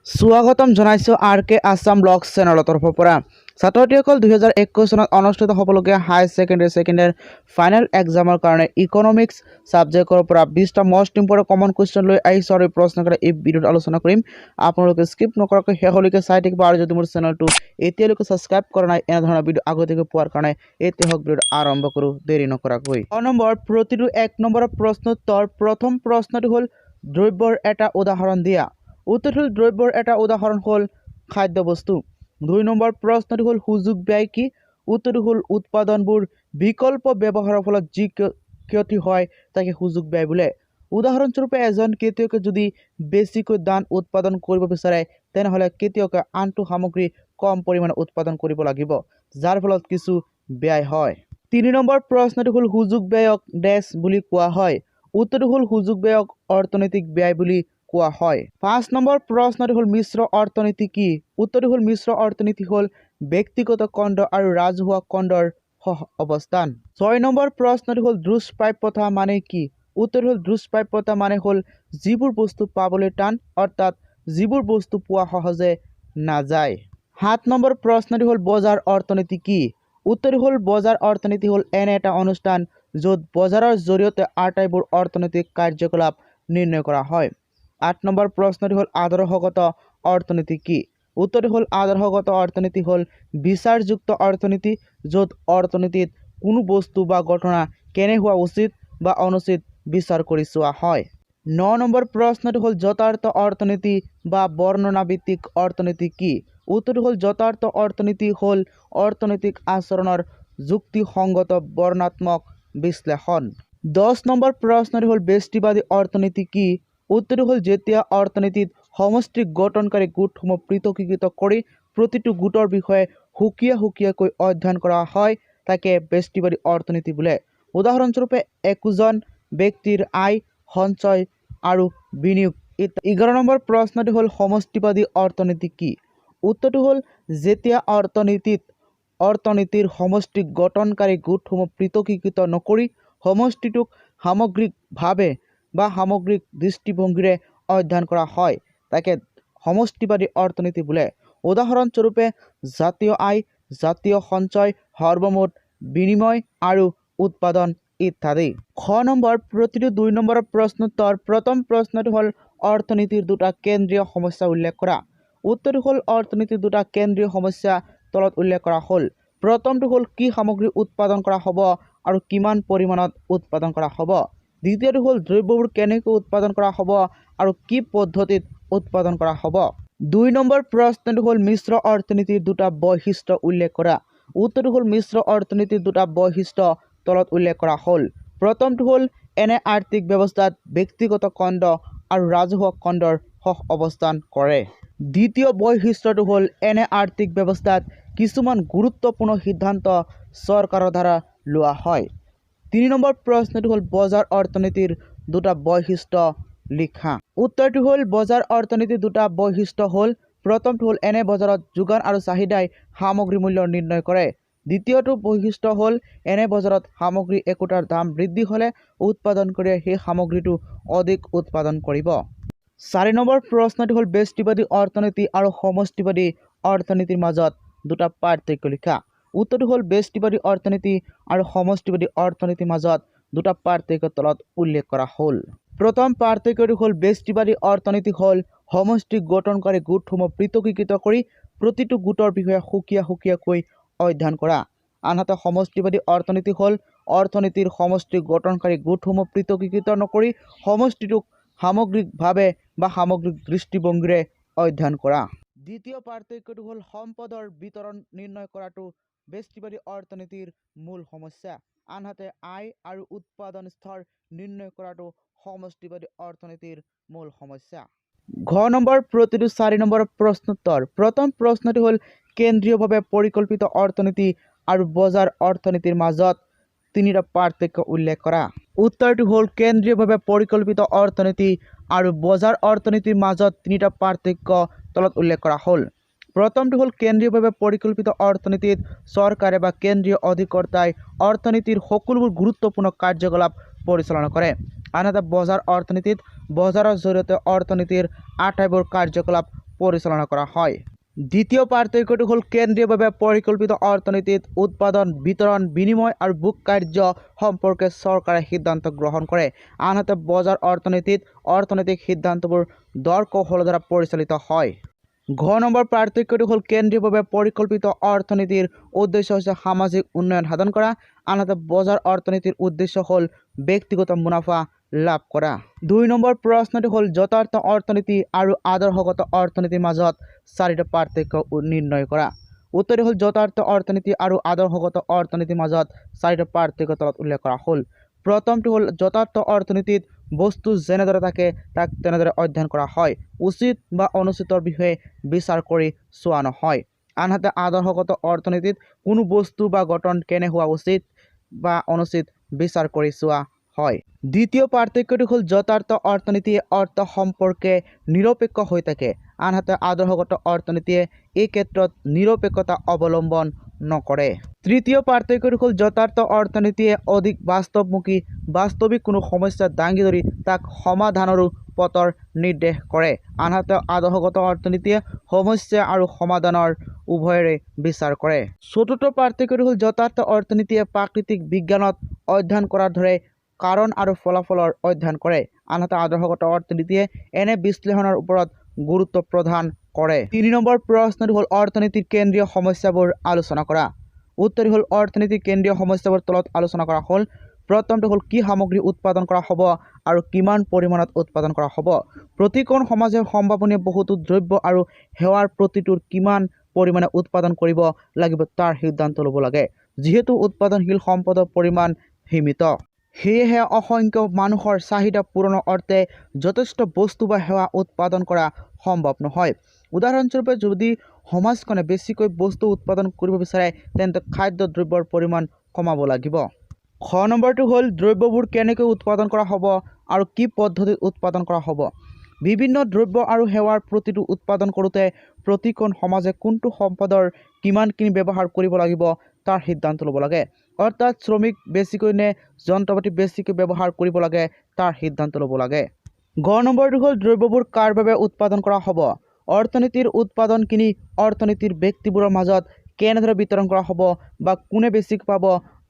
স্বাগতম জনাইছোঁ আৰ কে আছাম ব্লগছ চেনেলৰ তৰফৰ পৰা। ছাত্ৰছাত্ৰীসকল 2021 চনত অনুষ্ঠিত হ'বলগীয়া হাই ছেকেণ্ডেৰী ফাইনেল এক্সামৰ কাৰণে ইকনমিক্স ছাবজেক্টৰ পৰা 20টা মষ্ট ইম্পৰ্টেণ্ট কমন কুৱেশ্যন লৈ আহিছোঁ আৰু এই প্ৰশ্নকেইটা এই ভিডিঅ'ত আলোচনা কৰিম। আপোনালোকে স্কিপ নকৰাকৈ শেষলৈকে চাই থাকিব আৰু যদি মোৰ চেনেলটো এতিয়ালৈকে ছাবস্ক্ৰাইব কৰা নাই এনেধৰণৰ ভিডিঅ' আগতীয়াকৈ পোৱাৰ কাৰণে এতিয়া হওক ভিডিঅ'টো আৰম্ভ কৰোঁ দেৰি নকৰাকৈ। প্ৰতিটো 1 নম্বৰৰ প্ৰশ্নোত্তৰ। প্ৰথম প্ৰশ্নটো হ'ল দ্ৰব্যৰ এটা উদাহৰণ দিয়া। উত্তৰ হ'ল দ্ৰব্যৰ এটা উদাহৰণ হ'ল খাদ্যবস্তু। 2 নম্বৰ প্ৰশ্নটো হ'ল সুযোগ ব্যয় কি? উত্তৰটো হ'ল উৎপাদনবোৰ বিকল্প ব্যৱহাৰৰ ফলত যি ক্ষতি হয় তাকে সুযোগ ব্যয় বোলে। উদাহৰণস্বৰূপে এজন খেতিয়কে যদি বেছিকৈ ধান উৎপাদন কৰিব বিচাৰে তেনেহ'লে খেতিয়কে আনটো সামগ্ৰী কম পৰিমাণে উৎপাদন কৰিব লাগিব, যাৰ ফলত কিছু ব্যয় হয়। 3 নম্বৰ প্ৰশ্নটো হ'ল সুযোগ ব্যয়ক ডেছ বুলি কোৱা হয়। উত্তৰটো হ'ল সুযোগ ব্যয়ক অৰ্থনৈতিক ব্যয় বুলি কোৱা হয়। 5 নম্বৰ প্ৰশ্নটো হ'ল মিশ্ৰ অৰ্থনীতি কি? উত্তৰটো হ'ল মিশ্ৰ অৰ্থনীতি হ'ল ব্যক্তিগত খণ্ড আৰু ৰাজহুৱা খণ্ডৰ সহ অৱস্থান। 6 নম্বৰ প্ৰশ্নটো হ'ল দুষ্প্ৰাপ্যতা মানে কি? উত্তৰ হ'ল দুষ্প্ৰাপ্যতা মানে হ'ল যিবোৰ বস্তু পাবলৈ টান, অৰ্থাৎ যিবোৰ বস্তু পোৱা সহজে নাযায়। 7 নম্বৰ প্ৰশ্নটো হ'ল বজাৰ অৰ্থনীতি কি? উত্তৰ হ'ল বজাৰ অৰ্থনীতি হ'ল এনে এটা অনুষ্ঠান য'ত বজাৰৰ জৰিয়তে আটাইবোৰ অৰ্থনৈতিক কাৰ্যকলাপ নিৰ্ণয় কৰা হয়। 8 নম্বৰ প্ৰশ্নটো হ'ল আদৰ্শগত অৰ্থনীতি কি? উত্তৰটো হ'ল আদৰ্শগত অৰ্থনীতি হ'ল বিচাৰযুক্ত অৰ্থনীতি য'ত অৰ্থনীতিত কোনো বস্তু বা ঘটনা কেনে হোৱা উচিত বা অনুচিত বিচাৰ কৰি চোৱা হয়। 9 নম্বৰ প্ৰশ্নটো হ'ল যথাৰ্থ অৰ্থনীতি বা বৰ্ণনাভিত্তিক অৰ্থনীতি কি? উত্তৰটো হ'ল যথাৰ্থ অৰ্থনীতি হ'ল অৰ্থনৈতিক আচৰণৰ যুক্তিসংগত বৰ্ণনাত্মক বিশ্লেষণ। 10 নম্বৰ প্ৰশ্নটো হ'ল ব্যষ্টিবাদী অৰ্থনীতি কি? উত্তৰটো হ'ল যেতিয়া অৰ্থনীতিত সমষ্টি গঠনকাৰী গোটসমূহ পৃথকীকৃত কৰি প্ৰতিটো গোটৰ বিষয়ে সুকীয়া সুকীয়াকৈ অধ্যয়ন কৰা হয় তাকে ব্যষ্টিবাদী অৰ্থনীতি বোলে। উদাহৰণস্বৰূপে একোজন ব্যক্তিৰ আয়, সঞ্চয় আৰু বিনিয়োগ। 11 নম্বৰ প্ৰশ্নটো হ'ল সমষ্টিবাদী অৰ্থনীতি কি? উত্তৰটো হ'ল যেতিয়া অৰ্থনীতিৰ সমষ্টি গঠনকাৰী গোটসমূহ পৃথকীকৃত নকৰি সমষ্টিটোক সামগ্ৰিকভাৱে বা সামগ্ৰিক দৃষ্টিভংগীৰে অধ্যয়ন কৰা হয় তাকে সমষ্টিবাদী অৰ্থনীতি বোলে। উদাহৰণস্বৰূপে জাতীয় আয়, জাতীয় সঞ্চয়, সৰ্বমুঠ বিনিময় আৰু উৎপাদন ইত্যাদি। খ নম্বৰ প্ৰতিটো 2 নম্বৰৰ প্ৰশ্নোত্তৰ। প্ৰথম প্ৰশ্নটো হ'ল অৰ্থনীতিৰ দুটা কেন্দ্ৰীয় সমস্যা উল্লেখ কৰা। উত্তৰটো হ'ল অৰ্থনীতিৰ দুটা কেন্দ্ৰীয় সমস্যা তলত উল্লেখ কৰা হ'ল। প্ৰথমটো হ'ল কি সামগ্ৰী উৎপাদন কৰা হ'ব আৰু কিমান পৰিমাণত উৎপাদন কৰা হ'ব। দ্বিতীয়টো হ'ল দ্ৰব্যবোৰ কেনেকৈ উৎপাদন কৰা হ'ব আৰু কি পদ্ধতিত উৎপাদন কৰা হ'ব। 2 নম্বৰ প্ৰশ্নটো হ'ল মিশ্ৰ অৰ্থনীতিৰ দুটা বৈশিষ্ট্য উল্লেখ কৰা। উত্তৰটো হ'ল মিশ্ৰ অৰ্থনীতিৰ দুটা বৈশিষ্ট্য তলত উল্লেখ কৰা হ'ল। প্ৰথমটো হ'ল এনে আৰ্থিক ব্যৱস্থাত ব্যক্তিগত খণ্ড আৰু ৰাজহুৱা খণ্ডৰ সহ অৱস্থান কৰে। দ্বিতীয় বৈশিষ্ট্যটো হ'ল এনে আৰ্থিক ব্যৱস্থাত কিছুমান গুৰুত্বপূৰ্ণ সিদ্ধান্ত চৰকাৰৰ দ্বাৰা লোৱা হয়। 3 নম্বৰ প্ৰশ্নটো হ'ল বজাৰ অৰ্থনীতিৰ দুটা বৈশিষ্ট্য লিখা। উত্তৰটো হ'ল বজাৰ অৰ্থনীতিৰ দুটা বৈশিষ্ট্য হ'ল প্ৰথমটো হ'ল এনে বজাৰত যোগান আৰু চাহিদাই সামগ্ৰী মূল্য নিৰ্ণয় কৰে। দ্বিতীয়টো বৈশিষ্ট্য হ'ল এনে বজাৰত সামগ্ৰী একোটাৰ দাম বৃদ্ধি হ'লে উৎপাদনকাৰীয়ে সেই সামগ্ৰীটো অধিক উৎপাদন কৰিব। 4 নম্বৰ প্ৰশ্নটো হ'ল ব্যষ্টিবাদী অৰ্থনীতি আৰু সমষ্টিবাদী অৰ্থনীতিৰ মাজত দুটা পাৰ্থক্য লিখা। উত্তৰটো হ'ল ব্যষ্টিবাদী অৰ্থনীতি আৰু সমষ্টিবাদী অৰ্থনীতিৰ মাজত দুটা পাৰ্থক্য তলত উল্লেখ কৰা হ'ল। প্ৰথম পাৰ্থক্যটো হ'ল ব্যষ্টিবাদী অৰ্থনীতি হ'ল সমষ্টি গঠনকাৰী গোটসমূহ পৃথকীকৃত কৰি প্ৰতিটো গোটৰ বিষয়ে সুকীয়া সুকীয়াকৈ অধ্যয়ন কৰা। আনহাতে সমষ্টিবাদী অৰ্থনীতি হ'ল অৰ্থনীতিৰ সমষ্টি গঠনকাৰী গোটসমূহ পৃথকীকৃত নকৰি সমষ্টিটোক সামগ্ৰিকভাৱে বা সামগ্ৰিক দৃষ্টিভংগীৰে অধ্যয়ন কৰা। দ্বিতীয় পাৰ্থক্যটো হ'ল সম্পদৰ বিতৰণ নিৰ্ণয় কৰাটো ব্যষ্টিবাদী অৰ্থনীতিৰ মূল সমস্যা, আনহাতে আয় আৰু উৎপাদন স্তৰ নিৰ্ণয় কৰাটো সমষ্টিবাদী অৰ্থনীতিৰ মূল সমস্যা। ঘ নম্বৰ প্ৰতিটো 4 নম্বৰৰ প্ৰশ্নোত্তৰ। প্ৰথম প্ৰশ্নটো হ'ল কেন্দ্ৰীয়ভাৱে পৰিকল্পিত অৰ্থনীতি আৰু বজাৰ অৰ্থনীতিৰ মাজত 3টা পাৰ্থক্য উল্লেখ কৰা। উত্তৰটো হ'ল কেন্দ্ৰীয়ভাৱে পৰিকল্পিত অৰ্থনীতি আৰু বজাৰ অৰ্থনীতিৰ মাজত 3টা পাৰ্থক্য তলত উল্লেখ কৰা হ'ল। প্ৰথমটো হ'ল কেন্দ্ৰীয়ভাৱে পৰিকল্পিত অৰ্থনীতিত চৰকাৰে বা কেন্দ্ৰীয় অধিকৰ্তাই অৰ্থনীতিৰ সকলোবোৰ গুৰুত্বপূৰ্ণ কাৰ্যকলাপ পৰিচালনা কৰে। আনহাতে বজাৰ অৰ্থনীতিত বজাৰৰ জৰিয়তে অৰ্থনীতিৰ আটাইবোৰ কাৰ্যকলাপ পৰিচালনা কৰা হয়। দ্বিতীয় পাৰ্থক্যটো হ'ল কেন্দ্ৰীয়ভাৱে পৰিকল্পিত অৰ্থনীতিত উৎপাদন, বিতৰণ, বিনিময় আৰু ভোগ কাৰ্য সম্পৰ্কে চৰকাৰে সিদ্ধান্ত গ্ৰহণ কৰে, আনহাতে বজাৰ অৰ্থনীতিত অৰ্থনৈতিক সিদ্ধান্তবোৰ দৰ কৌশলৰ দ্বাৰা পৰিচালিত হয়। ঘ নম্বৰ পাৰ্থক্যটো হ'ল কেন্দ্ৰীয়ভাৱে পৰিকল্পিত অৰ্থনীতিৰ উদ্দেশ্য হৈছে সামাজিক উন্নয়ন সাধন কৰা, আনহাতে বজাৰ অৰ্থনীতিৰ উদ্দেশ্য হ'ল ব্যক্তিগত মুনাফা লাভ কৰা। 2 নম্বৰ প্ৰশ্নটো হ'ল যথাৰ্থ অৰ্থনীতি আৰু আদৰ্শগত অৰ্থনীতিৰ মাজত 4টা পাৰ্থক্য নিৰ্ণয় কৰা। উত্তৰটো হ'ল যথাৰ্থ অৰ্থনীতি আৰু আদৰ্শগত অৰ্থনীতিৰ মাজত 4টা পাৰ্থক্য তলত উল্লেখ কৰা হ'ল। প্ৰথমটো হ'ল যথাৰ্থ অৰ্থনীতিত বস্তু যেনেদৰে থাকে তাক তেনেদৰে অধ্যয়ন কৰা হয়, উচিত বা অনুচিতৰ বিষয়ে বিচাৰ কৰি চোৱা নহয়। আনহাতে আদৰ্শগত অৰ্থনীতিত কোনো বস্তু বা গঠন কেনে হোৱা উচিত বা অনুচিত বিচাৰ কৰি চোৱা হয়। দ্বিতীয় পাৰ্থক্যটো হ'ল যথাৰ্থ অৰ্থনীতিয়ে অৰ্থ সম্পৰ্কে নিৰপেক্ষ হৈ থাকে, আনহাতে আদৰ্শগত অৰ্থনীতিয়ে এই ক্ষেত্ৰত নিৰপেক্ষতা অৱলম্বন নকৰে। তৃতীয় পাৰ্থক্যটো হ'ল যথাৰ্থ অৰ্থনীতিয়ে অধিক বাস্তৱমুখী, বাস্তৱিক কোনো সমস্যা দাঙি ধৰি তাক সমাধানৰো পথৰ নিৰ্দেশ কৰে, আনহাতে আদৰ্শগত অৰ্থনীতিয়ে সমস্যা আৰু সমাধানৰ উভয়ৰে বিচাৰ কৰে। চতুৰ্থ পাৰ্থক্যটো হ'ল যথাৰ্থ অৰ্থনীতিয়ে প্ৰাকৃতিক বিজ্ঞানত অধ্যয়ন কৰাৰ দৰে কাৰণ আৰু ফলাফলৰ অধ্যয়ন কৰে, আনহাতে আদৰ্শগত অৰ্থনীতিয়ে এনে বিশ্লেষণৰ ওপৰত গুৰুত্ব প্ৰদান কৰে। 3 নম্বৰ প্ৰশ্নটো হ'ল অৰ্থনীতিৰ কেন্দ্ৰীয় সমস্যাবোৰ আলোচনা কৰা। উত্তৰ হ'ল অৰ্থনীতিৰ কেন্দ্ৰীয় সমস্যাবোৰ তলত আলোচনা কৰা হ'ল। প্ৰথমটো হ'ল কি সামগ্ৰী উৎপাদন কৰা হ'ব আৰু কিমান পৰিমাণত উৎপাদন কৰা হ'ব। প্ৰতিখন সমাজে সম্ভাৱনীয় বহুতো দ্ৰব্য আৰু সেৱাৰ প্ৰতিটোৰ কিমান পৰিমাণে উৎপাদন কৰিব লাগিব তাৰ সিদ্ধান্ত ল'ব লাগে। যিহেতু উৎপাদনশীল সম্পদৰ পৰিমাণ সীমিত, সেয়েহে অসংখ্য মানুহৰ চাহিদা পূৰণৰ অৰ্থে যথেষ্ট বস্তু বা সেৱা উৎপাদন কৰা সম্ভৱ নহয়। উদাহৰণস্বৰূপে, যদি সমাজখনে বেছিকৈ বস্তু উৎপাদন কৰিব বিচাৰে তেন্তে খাদ্য দ্ৰব্যৰ পৰিমাণ কমাব লাগিব। খ নম্বৰটো হ'ল দ্ৰব্যবোৰ কেনেকৈ উৎপাদন কৰা হ'ব আৰু কি পদ্ধতিত উৎপাদন কৰা হ'ব। বিভিন্ন দ্ৰব্য আৰু সেৱাৰ প্ৰতিটো উৎপাদন কৰোঁতে প্ৰতিখন সমাজে কোনটো সম্পদৰ কিমানখিনি ব্যৱহাৰ কৰিব লাগিব তাৰ সিদ্ধান্ত ল'ব লাগে, অৰ্থাৎ শ্ৰমিক বেছিকৈ নে যন্ত্ৰপাতি বেছিকৈ ব্যৱহাৰ কৰিব লাগে তাৰ সিদ্ধান্ত ল'ব লাগে। গ নম্বৰটো হ'ল দ্ৰব্যবোৰ কাৰ বাবে উৎপাদন কৰা হ'ব। অৰ্থনীতিৰ উৎপাদন কিনি অৰ্থনীতিৰ ব্যক্তিবোৰৰ মাজত কেনেদৰে বিতৰণ কৰা হ'ব বা কোনে বেছিকৈ পাব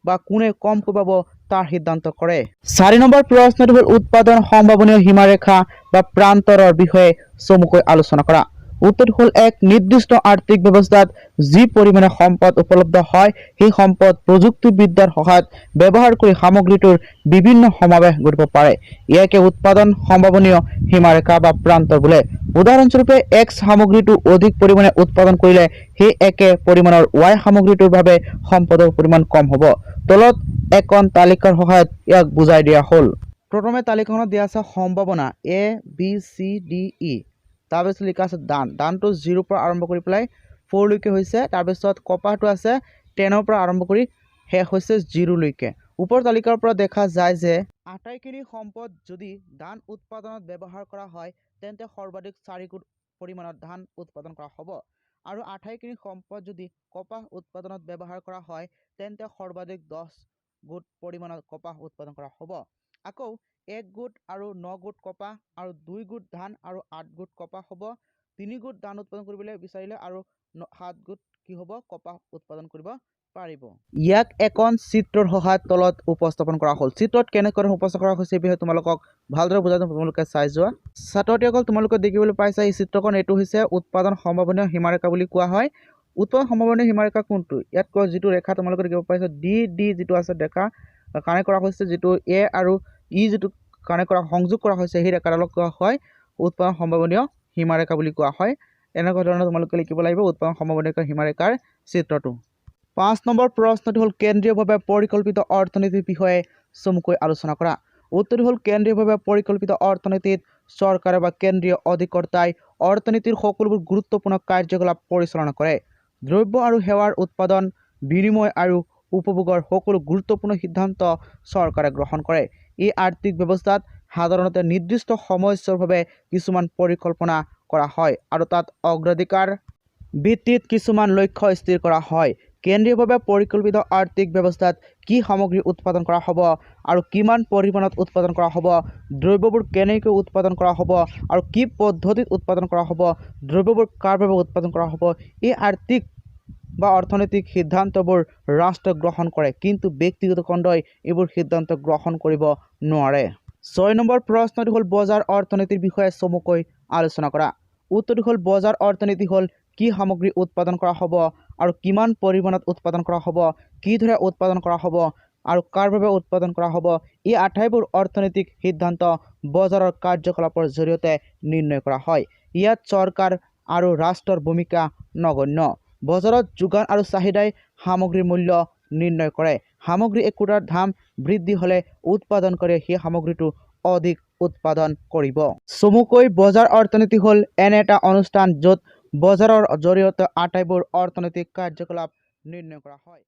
বা কোনে কমকৈ পাব তাৰ সিদ্ধান্ত কৰে। 4 নম্বৰ প্ৰশ্নটো হ'ল উৎপাদন সম্ভাৱনীয় সীমাৰেখা বা প্ৰান্তৰৰ বিষয়ে চমুকৈ আলোচনা কৰা। উত্তৰটো হ'ল এক নিৰ্দিষ্ট আৰ্থিক ব্যৱস্থাত যি পৰিমাণে সম্পদ উপলব্ধ হয় সেই সম্পদ প্ৰযুক্তিবিদ্যাৰ সহায়ত ব্যৱহাৰ কৰি সামগ্ৰীটোৰ বিভিন্ন সমাৱেশ ঘটিব পাৰে। ইয়াকে উৎপাদন সম্ভাৱনীয় সীমাৰেখা বা প্ৰান্তৰ বোলে। উদাহৰণস্বৰূপে X সামগ্ৰীটো অধিক পৰিমাণে উৎপাদন কৰিলে সেই একে পৰিমাণৰ Y সামগ্ৰীটোৰ বাবে সম্পদৰ পৰিমাণ কম হ'ব। তলত এখন তালিকাৰ সহায়ত ইয়াক বুজাই দিয়া হ'ল। প্ৰথমে তালিকাখনত দিয়া আছে সম্ভাৱনা ABCDE, তাৰপিছত লিখা আছে দানটো 0 পৰা আৰম্ভ কৰি পেলাই 4 লৈকে হৈছে, তাৰপিছত কপাহটো আছে 10 পৰা আৰম্ভ কৰি শেষ হৈছে 0 লৈকে। ওপৰ তালিকাৰ পৰা দেখা যায় যে আটাইখিনি সম্পদ যদি ধান উৎপাদনত ব্যৱহাৰ কৰা হয় তেন্তে সৰ্বাধিক 4 গুণ পৰিমাণৰ ধান উৎপাদন কৰা হ'ব, আৰু আটাইখিনি সম্পদ যদি কপাহ উৎপাদনত ব্যৱহাৰ কৰা হয় তেন্তে সৰ্বাধিক 10 গুণ পৰিমাণৰ কপাহ উৎপাদন কৰা হ'ব। আকৌ 1 গোট আৰু 9 গোট কপাহ আৰু 2 গোট ধান আৰু 8 গোট কপাহ হ'ব। 3 গোট ধান উৎপাদন কৰিবলৈ বিচাৰিলে আৰু 7 গোট কি হ'ব কপাহ উৎপাদন কৰিব পাৰিব। ইয়াক এখন চিত্ৰৰ সহায়ত তলত উপস্থাপন কৰা হ'ল। চিত্ৰত কেনেকৈ উপস্থাপন কৰা হৈছে এই বিষয়ে তোমালোকক ভালদৰে বুজাই দিম, তোমালোকে চাই যোৱা। ছাত্ৰসকল তোমালোকে দেখিবলৈ পাইছা এই চিত্ৰখন, এইটো হৈছে উৎপাদন সম্ভাৱনীয় সীমাৰেখা বুলি কোৱা হয়। উৎপাদন সম্ভাৱনীয় সীমাৰেখা কোনটো? ইয়াত যিটো ৰেখা তোমালোকে দেখিব পাইছা ডি যিটো আছে ৰেখা কানেক্ট কৰা হৈছে, যিটো এ আৰু ই যিটো কানেক্ট কৰা সংযোগ কৰা হৈছে সেই ৰেখাডালক কোৱা হয় উৎপাদন সম্ভাৱনীয় সীমাৰেখা বুলি কোৱা হয়। এনেকুৱা ধৰণৰ তোমালোকে লিখিব লাগিব উৎপাদন সম্ভাৱনীয় সীমাৰেখাৰ চিত্ৰটো। 5 নম্বৰ প্ৰশ্নটো হ'ল কেন্দ্ৰীয়ভাৱে পৰিকল্পিত অৰ্থনীতিৰ বিষয়ে চমুকৈ আলোচনা কৰা। উত্তৰটো হ'ল কেন্দ্ৰীয়ভাৱে পৰিকল্পিত অৰ্থনীতিত চৰকাৰে বা কেন্দ্ৰীয় অধিকৰ্তাই অৰ্থনীতিৰ সকলোবোৰ গুৰুত্বপূৰ্ণ কাৰ্যকলাপ পৰিচালনা কৰে। দ্ৰব্য আৰু সেৱাৰ উৎপাদন, বিনিময় আৰু উপভোগৰ সকলো গুৰুত্বপূৰ্ণ সিদ্ধান্ত চৰকাৰে গ্ৰহণ কৰে। এই আৰ্থিক ব্যৱস্থাত সাধাৰণতে নিৰ্দিষ্ট সময়ছোৱাৰ বাবে কিছুমান পৰিকল্পনা কৰা হয় আৰু তাত অগ্ৰাধিকাৰ ভিত্তিত কিছুমান লক্ষ্য স্থিৰ কৰা হয়। কেন্দ্ৰীয়ভাৱে পৰিকল্পিত আৰ্থিক ব্যৱস্থাত কি সামগ্ৰী উৎপাদন কৰা হ'ব আৰু কিমান পৰিমাণত উৎপাদন কৰা হ'ব, দ্ৰব্যবোৰ কেনেকৈ উৎপাদন কৰা হ'ব আৰু কি পদ্ধতিত উৎপাদন কৰা হ'ব, দ্ৰব্যবোৰ কাৰ বাবে উৎপাদন কৰা হ'ব, এই আৰ্থিক বা অৰ্থনৈতিক সিদ্ধান্তবোৰ ৰাষ্ট্ৰই গ্ৰহণ কৰে, কিন্তু ব্যক্তিগত খণ্ডই এইবোৰ সিদ্ধান্ত গ্ৰহণ কৰিব নোৱাৰে। 6 নম্বৰ প্ৰশ্নটো হ'ল বজাৰ অৰ্থনীতিৰ বিষয়ে চমুকৈ আলোচনা কৰা। উত্তৰটো হ'ল বজাৰ অৰ্থনীতি হ'ল কি সামগ্ৰী উৎপাদন কৰা হ'ব আৰু কিমান পৰিমাণত উৎপাদন কৰা হ'ব, কিদৰে উৎপাদন কৰা হ'ব আৰু কাৰ বাবে উৎপাদন কৰা হ'ব, এই আটাইবোৰ অৰ্থনৈতিক সিদ্ধান্ত বজাৰৰ কাৰ্যকলাপৰ জৰিয়তে নিৰ্ণয় কৰা হয়। ইয়াত চৰকাৰ আৰু ৰাষ্ট্ৰৰ ভূমিকা নগণ্য। বজাৰত যোগান আৰু চাহিদাই সামগ্ৰীৰ মূল্য নিৰ্ণয় কৰে। সামগ্ৰী একোটাৰ দাম বৃদ্ধি হ'লে উৎপাদনকাৰীয়ে সেই সামগ্ৰীটো অধিক উৎপাদন কৰিব। চমুকৈ বজাৰ অৰ্থনীতি হ'ল এনে এটা অনুষ্ঠান য'ত বজাৰৰ জৰিয়তে আটাইবোৰ অৰ্থনৈতিক কাৰ্যকলাপ নিৰ্ণয় কৰা হয়।